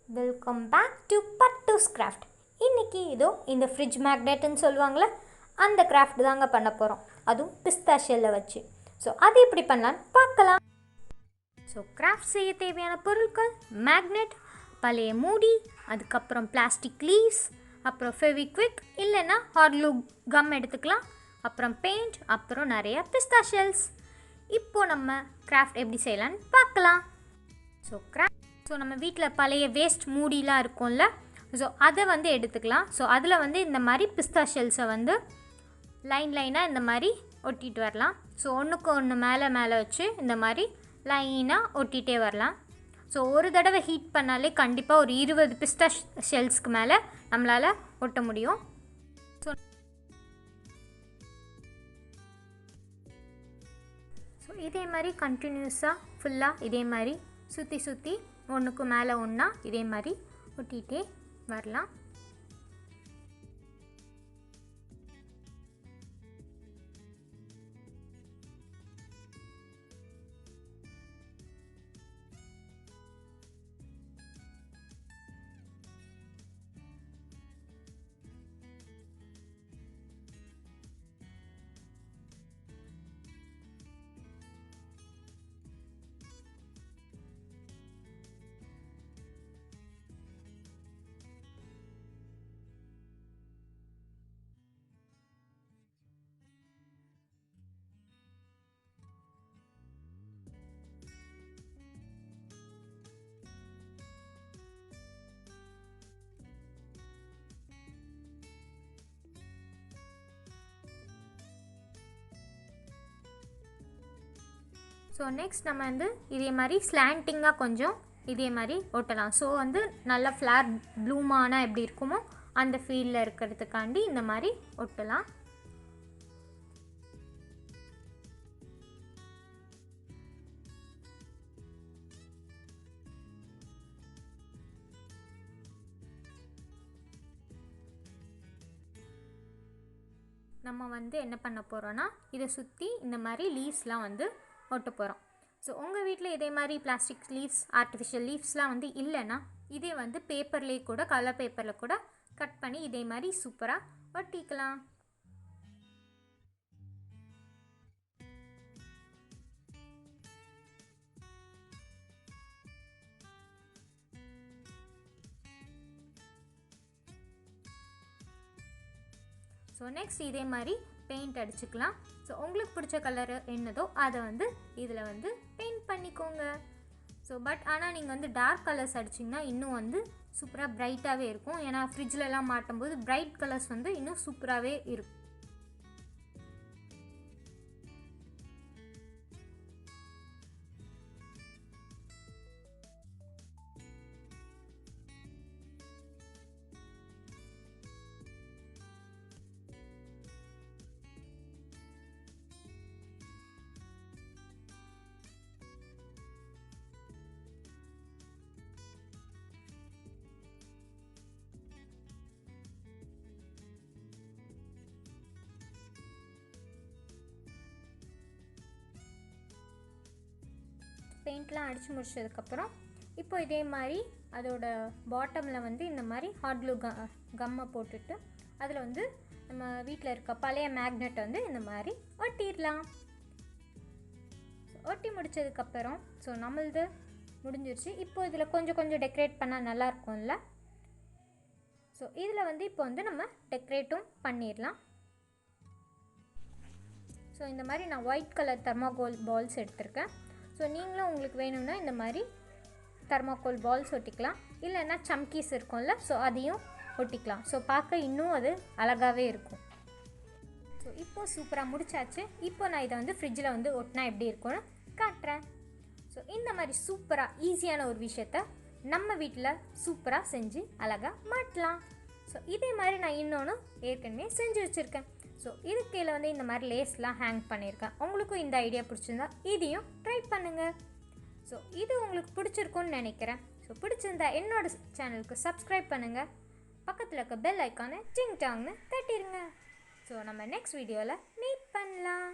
Welcome back to Pattu's craft. இன்றைக்கி இதோ இந்த ஃப்ரிட்ஜ் மேக்னெட்டுன்னு சொல்லுவாங்களே அந்த கிராஃப்ட் தாங்க பண்ண போகிறோம், அதுவும் பிஸ்தா ஷெல்லை வச்சு. ஸோ அது எப்படி பண்ணலான்னு பார்க்கலாம். ஸோ கிராஃப்ட் செய்ய தேவையான பொருட்கள்: மேக்னெட், பழைய மூடி, அதுக்கப்புறம் பிளாஸ்டிக் லீவ்ஸ், அப்புறம் ஃபெவிக்விக் இல்லைன்னா ஹார்ட்லூ கம் எடுத்துக்கலாம், அப்புறம் பெயிண்ட், அப்புறம் நிறைய பிஸ்தா ஷெல்ஸ். இப்போது நம்ம கிராஃப்ட் எப்படி செய்யலான்னு பார்க்கலாம். ஸோ நம்ம வீட்டில் பழைய வேஸ்ட் மூடிலாம் இருக்கும்ல, ஸோ அதை எடுத்துக்கலாம். ஸோ அதில் இந்த மாதிரி பிஸ்தா ஷெல்ஸை லைனாக இந்த மாதிரி ஒட்டிட்டு வரலாம். ஸோ ஒன்றுக்கு ஒன்று மேலே வச்சு இந்த மாதிரி லைனாக ஒட்டிகிட்டே வரலாம். ஸோ ஒரு தடவை ஹீட் பண்ணாலே கண்டிப்பாக ஒரு 20 பிஸ்தா ஷெல்ஸ்க்கு மேலே நம்மளால் ஒட்ட முடியும். ஸோ இதே மாதிரி கண்டினியூஸாக ஃபுல்லாக இதே மாதிரி சுற்றி ஒன்றுக்கு மேலே ஒன்றா இதே மாதிரி ஒட்டிகிட்டே வரலாம். ஸோ நெக்ஸ்ட் நம்ம இதே மாதிரி ஸ்லாண்டிங்காக கொஞ்சம் இதே மாதிரி ஒட்டலாம். ஸோ நல்லா ஃப்ளார் ப்ளூமான எப்படி இருக்குமோ அந்த ஃபீல்டில் இருக்கிறதுக்காண்டி இந்த மாதிரி ஒட்டலாம். நம்ம என்ன பண்ண போகிறோன்னா இதை சுற்றி இந்த மாதிரி லீவ்ஸ்லாம் ஒட்ட போகிறோம். ஸோ உங்கள் வீட்டில் இதே மாதிரி பிளாஸ்டிக் லீவ்ஸ், ஆர்டிஃபிஷியல் லீவ்ஸ்லாம் இல்லைன்னா இதே பேப்பர்லேயே கூட, கலர் பேப்பரில் கூட கட் பண்ணி இதே மாதிரி சூப்பராக ஒட்டிக்கலாம். ஸோ நெக்ஸ்ட் இதே மாதிரி பெயிண்ட் அடிச்சுக்கலாம். ஸோ உங்களுக்கு பிடிச்ச கலரு என்னதோ அதை இதில் பெயிண்ட் பண்ணிக்கோங்க. ஸோ ஆனால் நீங்கள் டார்க் கலர்ஸ் அடிச்சிங்கன்னா இன்னும் சூப்பராக ப்ரைட்டாகவே இருக்கும். ஏன்னா ஃப்ரிட்ஜிலலாம் மாட்டும்போது ப்ரைட் கலர்ஸ் இன்னும் சூப்பராகவே இருக்கும். பெயிண்ட்லாம் அடித்து முடிச்சதுக்கப்புறம் இப்போ இதே மாதிரி அதோட பாட்டமில் இந்த மாதிரி ஹார்ட்லூ கம்மை போட்டுட்டு அதில் நம்ம வீட்டில் இருக்க பழைய மேக்னெட்டை இந்த மாதிரி ஒட்டிடலாம். ஒட்டி முடித்ததுக்கப்புறம் ஸோ நம்மளது முடிஞ்சிருச்சு. இப்போ இதில் கொஞ்சம் டெக்கரேட் பண்ணால் நல்லாயிருக்கும்ல. ஸோ இதில் இப்போ நம்ம டெக்கரேட்டும் பண்ணிடலாம். ஸோ இந்த மாதிரி நான் ஒயிட் கலர் தெர்மாகோல் பால்ஸ் எடுத்திருக்கேன். ஸோ நீங்களும் உங்களுக்கு வேணும்னா இந்த மாதிரி தெர்மாக்கோல் பால்ஸ் ஒட்டிக்கலாம், இல்லைன்னா சம்கீஸ் இருக்கும்ல, ஸோ அதையும் ஒட்டிக்கலாம். ஸோ பார்க்க இன்னும் அது அழகாகவே இருக்கும். ஸோ இப்போது சூப்பராக முடிச்சாச்சு. இப்போ நான் இதை ஃப்ரிட்ஜில் ஒட்டினா எப்படி இருக்கும்னு காட்டுறேன். ஸோ இந்த மாதிரி சூப்பராக ஈஸியான ஒரு விஷயத்த நம்ம வீட்டில் சூப்பராக செஞ்சு அழகாக மாட்டலாம். ஸோ இதே மாதிரி நான் இன்னொன்று ஏற்கனவே செஞ்சு வச்சுருக்கேன். ஸோ இதுக்கு கீழே இந்த மாதிரி லேஸ்லாம் ஹேங் பண்ணியிருக்கேன். உங்களுக்கும் இந்த ஐடியா பிடிச்சிருந்தா இதையும் ட்ரை பண்ணுங்கள். ஸோ இது உங்களுக்கு பிடிச்சிருக்குன்னு நினைக்கிறேன். ஸோ பிடிச்சிருந்தா என்னோடய சேனலுக்கு சப்ஸ்கிரைப் பண்ணுங்கள், பக்கத்தில் இருக்க பெல் ஐக்கானை டிங் டாங்னு தட்டிடுங்க. ஸோ நம்ம நெக்ஸ்ட் வீடியோவில் மீட் பண்ணலாம்.